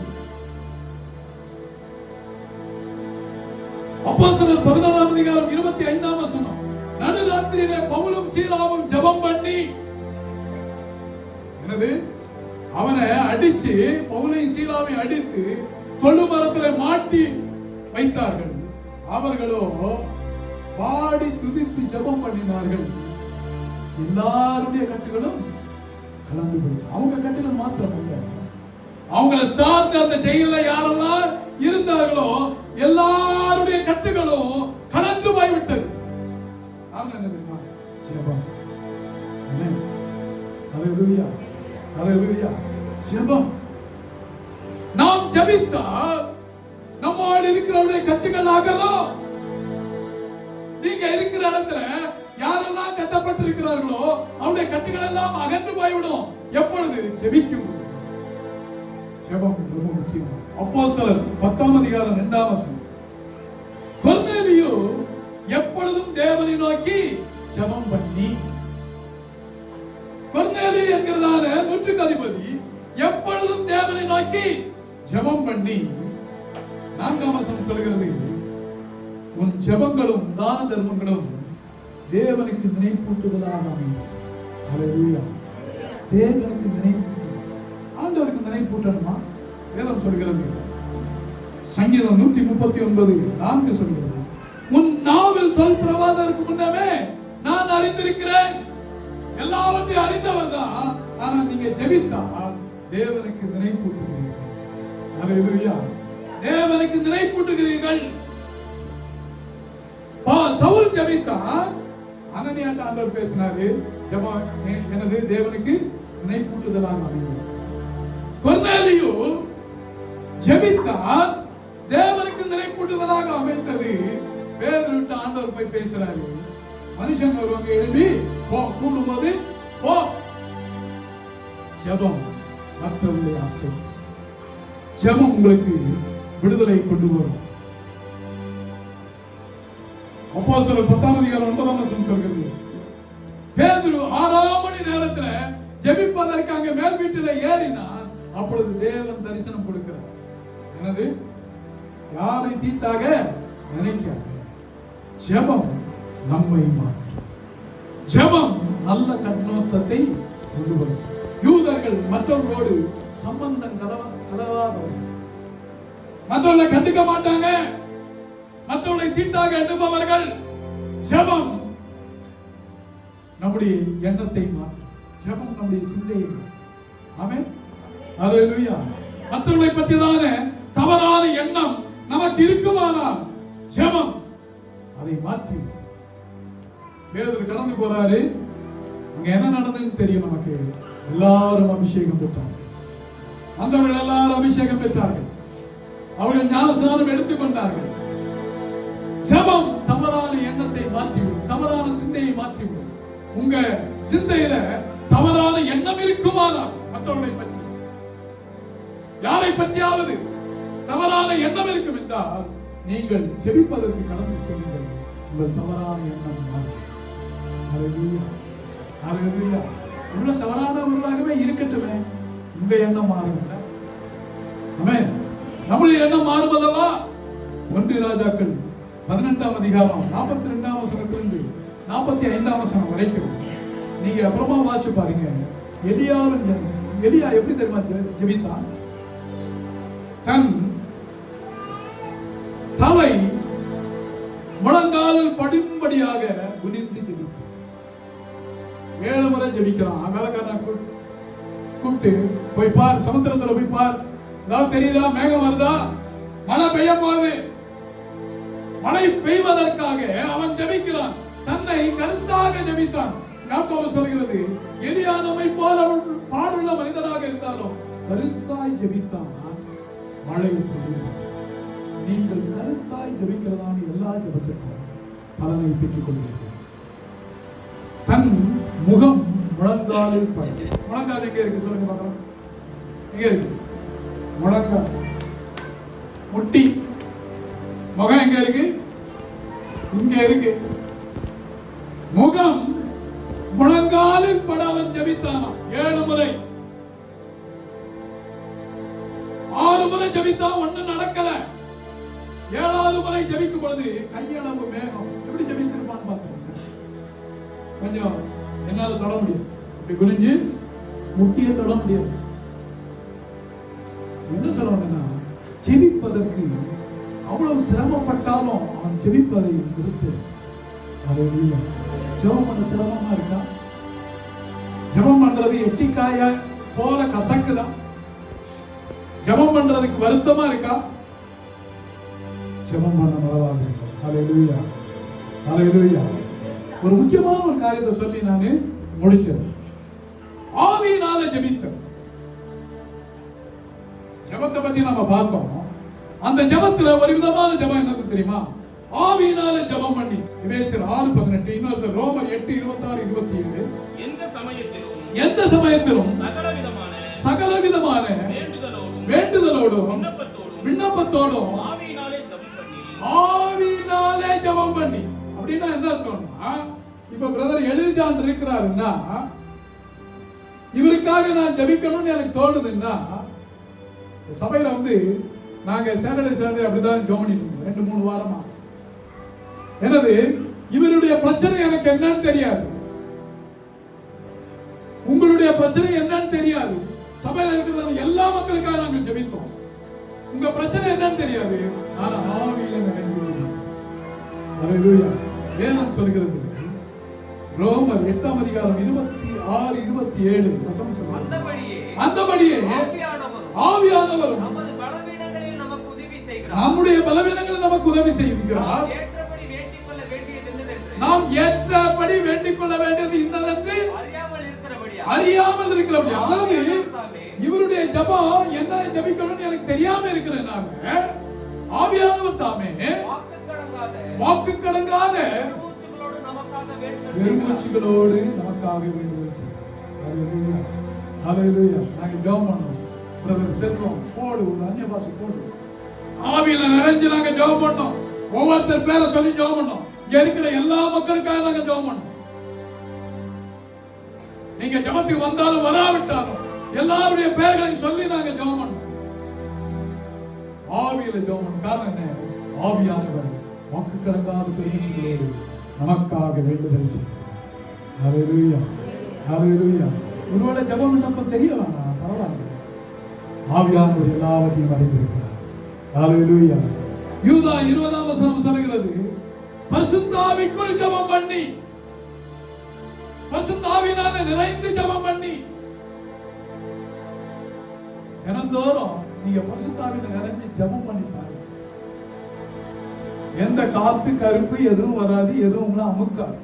அப்போஸ்தலர் 11ஆம் அதிகாரம் 25ஆம் வசனம். நடுராத்திரியிலே பவுலும் சீலாவும் ஜெபம் பண்ணி, என்னது, அவனை அடிச்சு, பவுலையும் சீலாவையும் அடித்து தொழுமரத்திலே மாட்டி வைத்தார்கள். அவர்களோ பாடி துதித்து ஜெபம் பண்ணினார்கள். எல்லாருடைய கட்டுகளும் கலந்து போய், அவங்க கட்டுகள் மாத்திரம் அல்ல, அவங்களை சார்ந்த அந்த ஜெயில யாரெல்லாம் இருந்தார்களோ எல்லாருடைய கட்டுகளும் கலந்து போய்விட்டது. காரணம் என்ன தெரியுமா? ஜெபம். ஹல்லேலூயா, ஹல்லேலூயா. ஜெபம். நாம் ஜெபித்தால் நம்மோடு இருக்கிறவருடைய கட்டுகள் அகலும். நீங்க இருக்கிற இடத்துல யாரெல்லாம் கட்டப்பட்டிருக்கிறார்களோ அவருடைய கட்டுகள் எல்லாம் அகன்று போய்விடும். எப்பொழுது? ஜெபிக்கும். ஜெபம் ரொம்ப முக்கியம். அப்போஸ்தலர் 10ஆம் அதிகாரம் 2ஆம் வசனம். கொர்நேலியு எப்பொழுதும் தேவனை நோக்கி ஜெபம் பண்ணி, கொர்நேலியு என்கிறதான நூற்றுக்கு அதிபதி எப்பொழுதும் தேவனை நோக்கி ஜெபம் பண்ணி, 4ஆம் வசனம் சொல்கிறது, உன் ஜெபங்களும் தான தர்மங்களும் தேவனுக்கு நினைப்பூட்டுதலாக அமையும். ஹல்லேலூயா. தேவனுக்கு நினைப்பூட்டு, ஆண்டவருக்கு நினைப்பூட்டணுமா? வேதம் சொல்கிறது, சங்கீதம் 139:4 சொல்கிறது, உன் நாவில் சொல் பிரவாதருக்கு முன்னமே நான் அறிந்திருக்கிறேன். எல்லாவற்றையும் அறிந்தவர் தான். ஆனா நீங்க ஜெபித்தால் தேவனுக்கு நினைப்பூட்டுகிறீர்கள். ஹல்லேலூயா. தேவனுக்கு நினைப்பூட்டுகிறீர்கள். சவுல் ஜெபித்தான், அனனியாட்ட ஆண்டவர் பேசினாரு, ஜெபம் எனது தேவனுக்கு நினைப்பூட்டுதலாக அமையும். கொர்நேலியு ஜெபித்தான், தேவனுக்கு நினைப்பூட்டுதலாக அமைந்தது. பேதுருட்ட ஆண்டவர் போய் பேசுறாரு, மனுஷன் ஒருவங்க எழுப்பி போ, கூடும்போது போ. ஜெபம் மற்றவர்களுடைய ஆசை. ஜெபம் உங்களுக்கு விடுதலை கொண்டு வரும். அப்போஸ்தலர் 10ஆம் அதிகாரம் 9ஆம் வசனம் சொல்கிறது, பேதுரு 6ஆம் மணி நேரத்துல ஜெபிப்பதற்கு அங்க மேல் வீட்டில ஏறினான். அப்பொழுது தேவன் தரிசனம் கொடுக்கிறார். என்னது? யாரை தீட்டாக நினைக்காது. ஜெபம் நம்மை மாற்றும். ஜெபம் நல்ல கண்ணோட்டத்தை கொண்டு வரும். யூதர்கள் மற்றவர்களோடு சம்பந்தம் கலவாதவர்கள், மற்றவர்களை கண்டுக்க மாட்டாங்க, மற்றவர்களை தீட்டாக எண்ணுபவர்கள். ஜெபம் நம்முடைய எண்ணத்தை மாற்றும். ஜெபம் நம்முடைய சிந்தையை. ஆமென். அல்லேலூயா. மற்றவர்களை பற்றிதான தவறான எண்ணம் நமக்கு இருக்குமானால் ஜெபம் அதை மாற்றி. பேதுரு கடந்து போறாரு. அங்க என்ன நடந்ததுன்னு தெரியும் நமக்கு. எல்லாரும் அபிஷேகம் பெற்றார்கள். வந்தவர்கள் எல்லாரும் அபிஷேகம் பெற்றார்கள். அவர்கள் ஞானஸ்நானம் எடுத்துக்கொண்டார்கள். ஜெபம் தவறான எண்ணத்தை மாற்றிவிடும், தவறான சிந்தையை மாற்றிவிடும். உங்க சிந்தையில தவறான எண்ணம் இருக்குமானால் மற்றவர்களை பற்றி, யாரை பற்றியாவது தவறான எண்ணம் இருக்கும் என்றால் நீங்கள் ஜெபிப்பதற்கு கடந்து செல்லுங்கள். உங்கள் தவறான எண்ணம் மாறும். அல்லேலூயா. அல்லேலூயா. உள்ள தவறானவர்களாகவே இருக்கட்டுமே, உங்க எண்ணம் மாறுங்க. ஆமென். நம்முடைய எண்ணம் மாறும் அல்லவா? 1 ராஜாக்கள் 18ஆம் அதிகாரம் 42ஆம் வசனத்திலிருந்து 45ஆம் வசனம் வரைக்கும் நீங்க அப்புறமா வாசிச்சு பாருங்க. எலியா எப்படி தெரியுமா ஜெபித்தான்? தன் தலை முழங்காலில் படும்படியாக குனிந்து ஜெபித்தான். 7 முறை ஜெபிக்கிறான். வேலைக்காரன் கூப்பிட்டு, போய் பார், சமுத்திரத்துல போய் பார், ஏதாவது தெரியுதா? மேகம் வருதா? மழை பெய்ய போகுது. மழை பெய்வதற்காக அவன் ஜெபிக்கிறான். தன்னை கருத்தாக ஜெபித்தான். யாக்கோபு சொல்கிறது, எலியா நம்மை போல பாடுள்ள மனிதனாக இருந்தாலும் கருத்தாய் ஜெபித்தான், மழை பொழியும். நீங்கள் கருத்தாய் ஜெபிக்கிறதான எல்லா ஜெபத்திற்கும் பலனை பெற்றுக் கொள்வீர்கள். தன் முகம் முழங்காலில் பட்டு. முழங்கால் எங்க இருக்கு சொல்லுங்க பார்க்கலாம். எங்க இருக்கு? முழங்கால். முட்டி. முகம் எங்க இருக்கு? இங்க இருக்கு. முகம் முழங்காலில் பட அவன் ஜெபித்தானா 7 முறை. 6 முறை ஜெபித்தான், ஒண்ணும் நடக்கல. 7வது முறை ஜெபிக்கும் பொழுது கையளவு மேகம். எப்படி ஜெபித்திருப்பான்னு பார்த்துக்கோங்க. கொஞ்சம் என்னால தொட முடியாது, இப்படி குனிஞ்சு முட்டியை தொட முடியாது. என்ன சொல்றாங்கன்னா, ஜெபிப்பதற்கு அவ்வளவு சிரமப்பட்டாலும் அவன் ஜெபிப்பதை நிறுத்து. அல்லேலூயா. ஜெபம் பண்ண சிரமமா இருக்கா? ஜெபம் பண்றது எட்டிக்காய போல கசக்குதா? ஜெபம் பண்றதுக்கு வருத்தமா இருக்கா? ஜெபம் பண்ண மறவாது. அல்லேலூயா. அல்லேலூயா. ஒரு முக்கியமான ஒரு காரியத்தை சொல்லி நான் முடிச்சேன். ஆவியினால ஜெபித்தல். ஜெபத்தை பத்தி நாம பார்த்தோம். அந்த ஜெபத்துல ஒரு விதமான ஜெபம் என்னது தெரியுமா? ஆவியினால ஜெபம் பண்ணி. எபேசியர் 6:18, இன்னொரு ரோமர் 8:26, 27. எந்த சமயத்திலும் சகலவிதமான வேண்டுதலோடும் விண்ணப்பத்தோடும் ஆவியினாலே ஜெபம் பண்ணி. அப்படின்னா என்ன அர்த்தம்னா, இப்ப பிரதர் எலிஜான் இருக்கிறாருன்னா, இவருக்காக நான் ஜெபிக்கணும்னு எனக்கு தோணுதுன்னா, சபையில நாங்க சாட்டர்டே அப்படிதான் ஜெபம் பண்ணிட்டு இருக்கோம் 2-3 வாரமா. என்னது, இவருடைய பிரச்சனை எனக்கு என்னன்னு தெரியாது, உங்களுடைய பிரச்சனை என்னன்னு தெரியாது. சபையில இருக்கிற எல்லா மக்களுக்காக நாங்கள் ஜெபித்தோம். உங்க பிரச்சனை என்னன்னு தெரியாது, ஆனா ஆவியில நிறைந்திருக்கிறோம். அல்லேலூயா. வேதம் சொல்கிறது, ரோமர் 8ஆம் அதிகாரம் 26, 27 வசனம் சொல்லுது, அந்தபடியே ஆவியானவரும் நம்முடைய பலவீனங்களில் நமக்கு உதவி செய்கிறார். நாம் ஏற்றபடி வேண்டிக் கொள்ள வேண்டியது இன்னதென்று அறியாமல் இருக்கிறபடி. அதாவது இவருடைய ஜெபம் என்ன ஜெபிக்கணும்னு எனக்கு தெரியாம இருக்கிறேன். ஆவியானவர் தாமே வாக்கு கடங்காத பெருமூச்சுகளோடு நமக்காக வேண்டுதல் செய்கிறார். அல்லேலூயா. அல்லேலூயா. நாங்க ஜெபம் பண்ணோம். பிரதர் செல்வம் போடு, ஒரு அந்நிய பாஷை போடு. ஆவியில நிறைஞ்சு நாங்க ஜெபம் பண்ணோம். ஒவ்வொருத்தர் பேரை சொல்லி ஜெபம் பண்ணோம். இங்க இருக்கிற எல்லா மக்களுக்காக நாங்க ஜெபம் பண்ணோம். நீங்க ஜெபத்துக்கு வந்தாலும் வராவிட்டாலும் எல்லாருடைய பெயர்களையும் சொல்லி நாங்க ஜெபம் பண்ணோம். ஆவியில ஜெபம் பண்ண காரணம் என்ன? ஆவியானவர் வாக்கு கடங்காத பெருமூச்சுகளோடு நமக்காக வேண்டுதல் செய்யும். ஹல்லேலூயா, ஹல்லேலூயா. ஒருவேளை ஜெபம் விண்ணப்பம் தெரிய வேணாம், பரவாயில்ல. ஆவியானவர் எல்லாவற்றையும் அறிந்திருக்கிறார். ஹல்லேலூயா. யூதா 20ஆம் வசனம் சொல்கிறது, பரிசுத்த ஆவிக்குள் ஜெபம் பண்ணி, பரிசுத்த ஆவியினால நிறைந்து ஜெபம் பண்ணி. தினந்தோறும் நீங்க பரிசுத்த ஆவியில நிறைஞ்சு ஜெபம் பண்ணி பாருங்க. எந்த காத்து கருப்பு எதுவும் வராது, எதுவும் உங்களை அமுக்காது.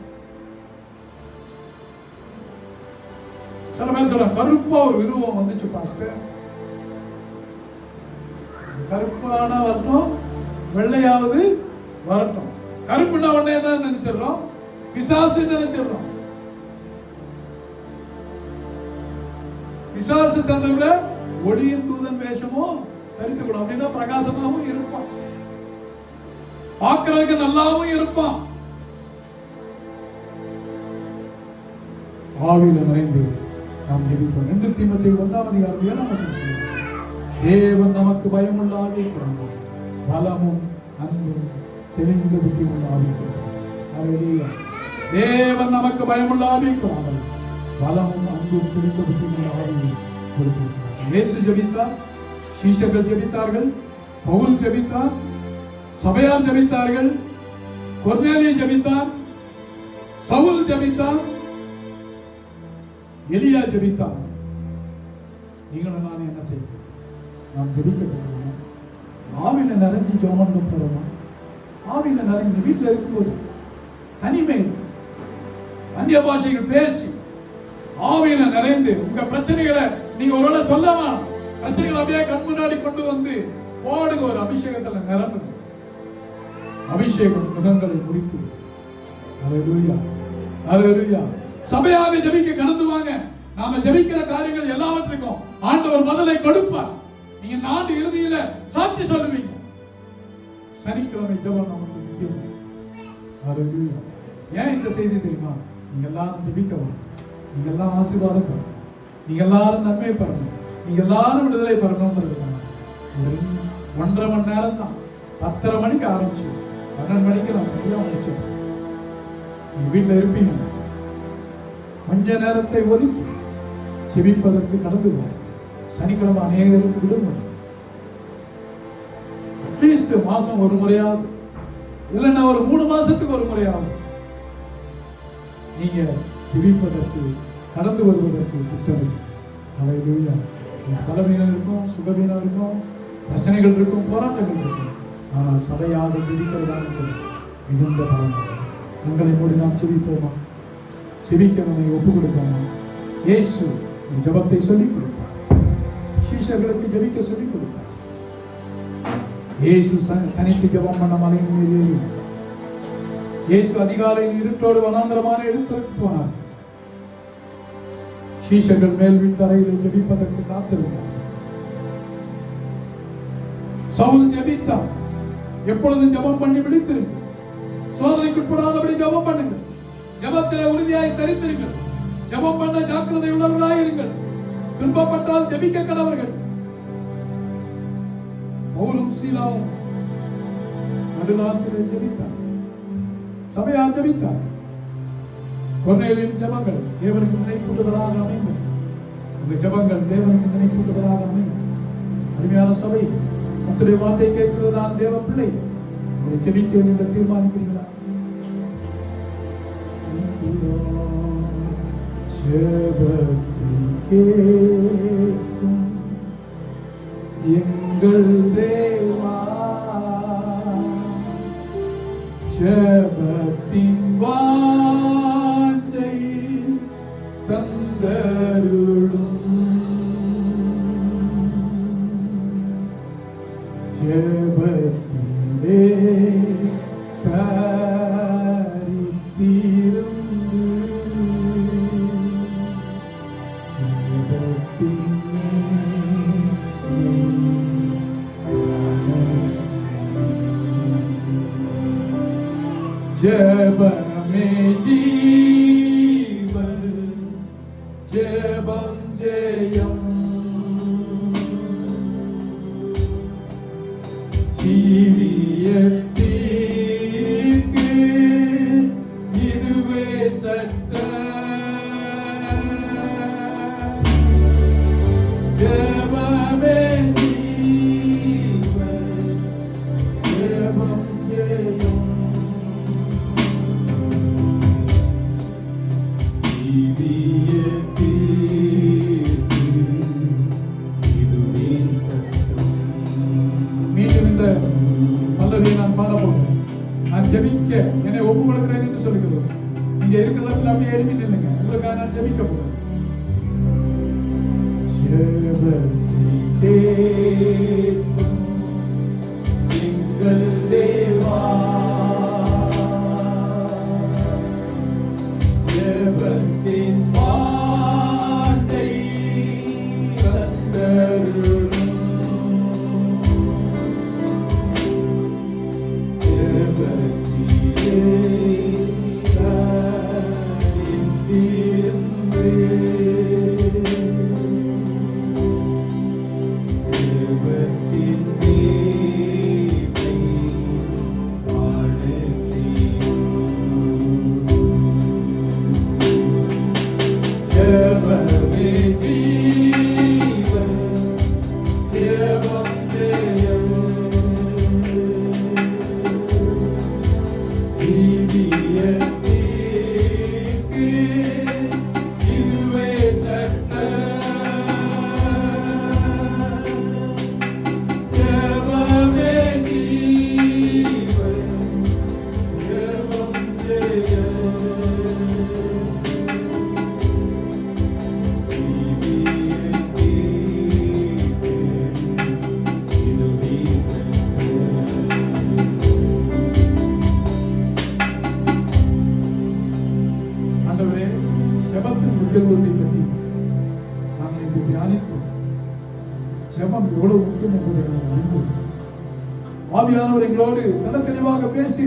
சில பேர் சொல்ற கருப்பா ஒரு உருவம் வந்துச்சு பாஸ்டர், கருப்பான வரட்டும் வெள்ளையாவது வரட்டும். கருப்புனா உடனே என்ன நினைச்சிடறோம்? பிசாசு நினைச்சிடறோம். பிசாசு சந்தம்ல ஒளியின் தூதன் வேஷமும் தரித்துக்கணும். அப்படின்னா பிரகாசமாகவும் இருப்பான், பார்க்கிறதுக்கு நல்லாவும் இருப்பான். ஆவியில நிறைந்து நாம் ஜெபிப்போம். 2 தீமோத்தேயு 1:7 தேவன் நமக்கு பயமுள்ள ஆவியை கொடுப்பார், பலமும் அன்பும் தெளிந்த புத்தியுள்ள ஆவியை கொடுப்பார். ஹல்லேலூயா. தேவன் நமக்கு பயமுள்ள ஆவியை கொடுப்பார், பலமும் அன்பும் தெளிந்த புத்தியுள்ள ஆவியை கொடுப்பார். இயேசு ஜெபித்தார், சீஷர்கள் ஜெபித்தார்கள், பவுல் ஜெபித்தார், சபையார் ஜெபித்தார்கள், கொர்நேலியு ஜெபித்தார், சவுல் ஜெபித்தார், எலியா ஜெபித்தார். நீங்களும் நான் என்ன செய்வோம்? நாம் ஜெபிக்க போறோம். ஆவியில நிறைஞ்சு ஜெபம் போறோம். ஆவியில நிறைஞ்சு வீட்டில் இருக்கும்போது தனிமை அந்நிய பாஷைகள் பேசி ஆவியில நிறைந்து உங்க பிரச்சனைகளை நீங்க ஒருவேளை சொல்லலாம், பிரச்சனைகளை அப்படியே கண் முன்னாடி கொண்டு வந்து போடுங்க. ஒரு அபிஷேகத்துல நிரம்பு, அபிஷேகம் முகங்களை முடித்து. ஹல்லேலூயா, ஹல்லேலூயா. சபையாக ஜெபிக்க கடந்து வாங்க. நாம ஜெபிக்கிற காரியங்கள் எல்லாவற்றுக்கும் ஆண்டவர் பதிலை கொடுப்பார். நீங்க நாடு இறுதியில சாட்சி சொல்லுவீங்க. சனிக்கிழமை ஜெபம் நமக்கு முக்கியம். ஹல்லேலூயா. ஏன் இந்த செய்தி தெரியுமா? நீங்க எல்லாரும் ஜெபிக்க வரணும், நீங்க எல்லாம் ஆசீர்வாதம் பெறணும், நீங்க எல்லாரும் நன்மை பெறணும், நீங்க எல்லாரும் விடுதலை பெறணும்ன்றதுக்காக. 1.5 மணி நேரம் தான். 10:30 மணிக்கு ஆரம்பிச்சு 12 மணிக்கு நான் சரியா முடிச்சேன். நீங்க வீட்டில் இருப்பீங்க, கொஞ்ச நேரத்தை ஒதுக்கி செபிப்பதற்கு கடந்து வா. சனிக்கிழமை அநேகருக்கு விடுமுறை. அட்லீஸ்ட் மாசம் ஒரு முறையாவது, இல்லைன்னா ஒரு 3 மாசத்துக்கு ஒரு முறையாவது நீங்க செபிப்பதற்கு கடந்து வருவதற்கு திட்டம். ஹல்லேலூயா. பலவீனம் இருக்கும், சுகவீனம் இருக்கும், பிரச்சனைகள் இருக்கும், போராட்டங்கள் இருக்கும். ஆனால் சபையாக ஜெபிக்கிறதாக சொல்லி மிகுந்த பலன். உங்களை மூடி நாம் செபிப்போமா? செபிக்க நம்மை ஒப்புக் கொடுப்போமா? இயேசு ஜெபத்தை சொல்லிக் கொடுப்பார், சீஷர்களுக்கு ஜெபிக்க சொல்லிக் கொடுப்பார். இயேசு தனித்து ஜெபம் பண்ண மலையின் மேல் ஏறி, இயேசு அதிகாலையில் இருட்டோடு வனாந்தரமான இடத்திற்கு போனார். சீஷர்கள் மேல் வீட்டறையில் ஜெபிப்பதற்கு காத்திருந்தார். சவுல் ஜெபித்தார். எப்பொழுதும் ஜெபம் பண்ணி விழித்திருங்கள், சோதனைக்குட்படாதபடி ஜெபம் பண்ணுங்கள், ஜெபத்திலே உறுதியாய் தரித்திருங்கள், ஜெபம் பண்ண ஜாக்கிரதை உள்ளவர்களாய் இருங்கள், துன்பப்பட்டால் ஜெபிக்க கடவர்கள். பவுலும் சீலாவும் நடுராத்திரியில் ஜெபித்தார், சபையார் ஜெபித்தார். கொர்நேலியின் ஜெபங்கள் தேவனுக்கு நினைப்பூட்டுவதாக அமைந்தது. உங்க ஜெபங்கள் தேவனுக்கு நினைப்பூட்டுவதாக அமைந்தது. அருமையான சபை, கர்த்தருடைய வார்த்தை கேட்கிறதான தேவ பிள்ளை, உங்களை ஜெபிக்க நீங்கள் தீர்மானிக்கிறீங்களா? ஜெபத்தை கேட்கும் எங்கள் தேவா, ஜெபத்தின் வாஞ்சை தந்தருளும், ஜெபத்திலே காரித்திருந்து, ஜெபமே ஜீவன், ஜெபம் ஜெயம், ஜீவியத்திற்கு மீண்டும் இந்த பல்லவியை நான் பாட போகிறேன். நான் ஜெபிக்க என்னை ஒப்பு கொடுக்கிறேன் என்று சொல்லுகிறோம். நீங்க இருக்கிற இடத்துல அப்படியே எழுப்பி நில்லுங்க. உங்களுக்காக நான் ஜெபிக்க போகிறேன். எங்கள் தேவா, ஜெபத்தின் வாஞ்சை தந்தருளும். ஜெபத்திலே கரிந்திருந்து ஜெபத்தின் மேன்மை பாட செய்யும். ஜெபமே ஜீவன், ஜெபம் ஜெயம். ஜீவியத்திற்கு இதுவே சட்டம். ஜெபமே ஜீவன், ஜெபம் ஜெயம். ஆண்டவரே, ஜெபத்தின் முக்கியத்துவத்தை பற்றி நாங்கள் இன்று தியானித்தோம். ஜெபம் எவ்வளவு முக்கியம் என்பதை நாம் அறிந்தோம். ஆவியானவர் எங்களோடு நல்ல தெளிவாக பேசி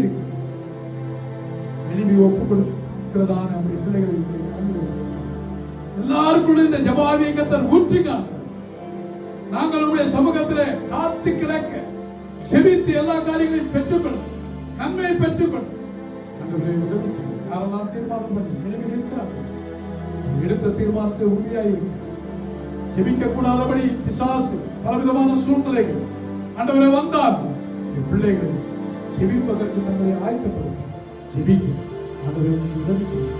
எழுப்பி ஒப்புக் கொடுக்கிறதான நம்முடைய பிள்ளைகளை எல்லாருக்குள்ள இந்த ஜெபாவியை கர்த்தர் ஊற்றினார். நாங்கள் நம்முடைய சமூகத்திலே காத்து கிடக்க செபித்து எல்லா காரியங்களையும் பெற்றுக்கொள்ள, நன்மையை பெற்றுக்கொள்ள ஆண்டவரே உதவி செய்யும். யாரெல்லாம் தீர்மானம் பண்ணி நினைவில் இருக்கிறார்கள், எடுத்த தீர்மானத்தை உறுதியாயிருக்கு. ஜெபிக்க கூடாதபடி பிசாசு பலவிதமான சூழ்நிலைகள் ஆண்டவரே வந்தால் என் பிள்ளைகள் ஜெபிப்பதற்கு தங்களை ஆயத்தப்படுத்த ஜெபிக்க ஆண்டவரே உதவி செய்யும்.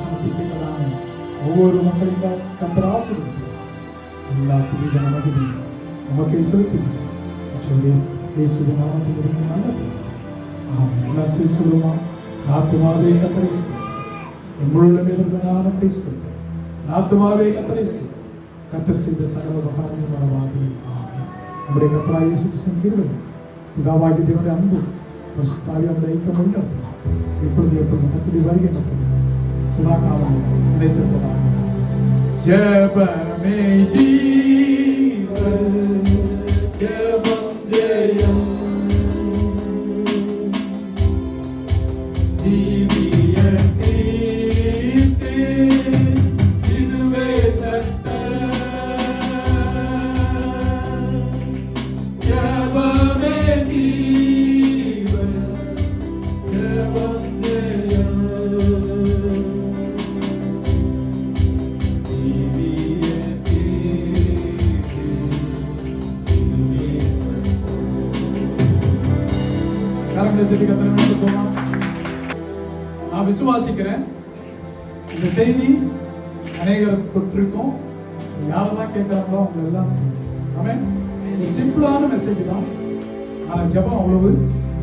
சமர்ப்பிக்கலாம். ஒவ்வொரு மக்களின் கர்த்தர் ஆசீர்வதிப்பார். எல்லா புதிய நமக்கு நமக்கே செலுத்துகிறோம். இயேசுவின் நாமத்தில் இருந்து நல்லது. ஆமென். எல்லாம் சேர்ந்து சொல்லுமா? ஆத்துமாவே கர்த்தரை ஸ்தோத்திரம். எங்களுடைய மேலிருந்த ஞானத்தை ஸ்தோத்திரம். ஆத்துமாவே கர்த்தரை ஸ்தோத்திரம். கர்த்தர் செய்த சகல உபகாரங்கள் மறவாதே. ஆமென். நம்முடைய கர்த்தராகிய இயேசு கிறிஸ்துவின் கிருபை, பிதாவாகிய தேவனுடைய அன்பு, பரிசுத்த ஆவியானவருடைய ஐக்கியம் உள்ளது. இப்பொழுது எப்பொழுது கர்த்தருடைய வருகை மட்டும் சதா காலம் நிலைத்திருப்பதாக. ஜெபமே ஜீவன், ஜெபம் ஜெயம். ஜீவியத்திற்கு இதுவே சட்டம். ஜெபமே ஜீவன், ஜெபம் ஜெயம். நான் விசுவாசிக்கிறேன் இந்த செய்தி அநேகர் தொற்றிருக்கும். யாரெல்லாம் கேட்கிறாங்களோ அவங்க எல்லாம் ஆமென். ஒரு சிம்பிளான மெசேஜ் தான், ஆனால் ஜெபம் அவ்வளவு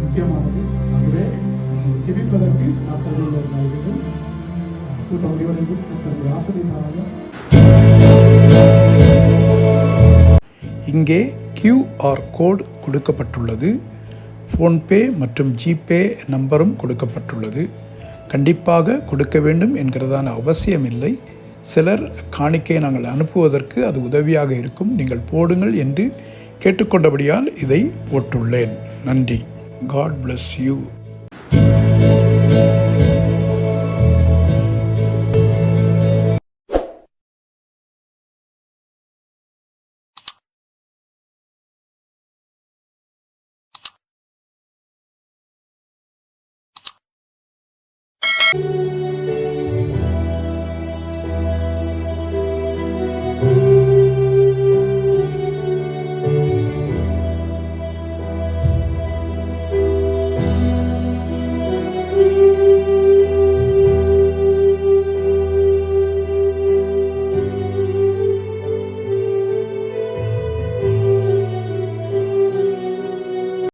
முக்கியமானது. ஆகவே ஜெபிப்பதற்கு காத்திருக்கிறவர்கள் கூட்டம் முடிவடைந்து ஆசிரியர். இங்கே QR கோட் கொடுக்கப்பட்டுள்ளது. ஃபோன்பே மற்றும் ஜிபே நம்பரும் கொடுக்கப்பட்டுள்ளது. கண்டிப்பாக கொடுக்க வேண்டும் என்கிறதான அவசியமில்லை. சிலர் காணிக்கையை நாங்கள் அனுப்புவதற்கு அது உதவியாக இருக்கும், நீங்கள் போடுங்கள் என்று கேட்டுக்கொண்டபடியால் இதை போட்டுள்ளேன். நன்றி. God bless you.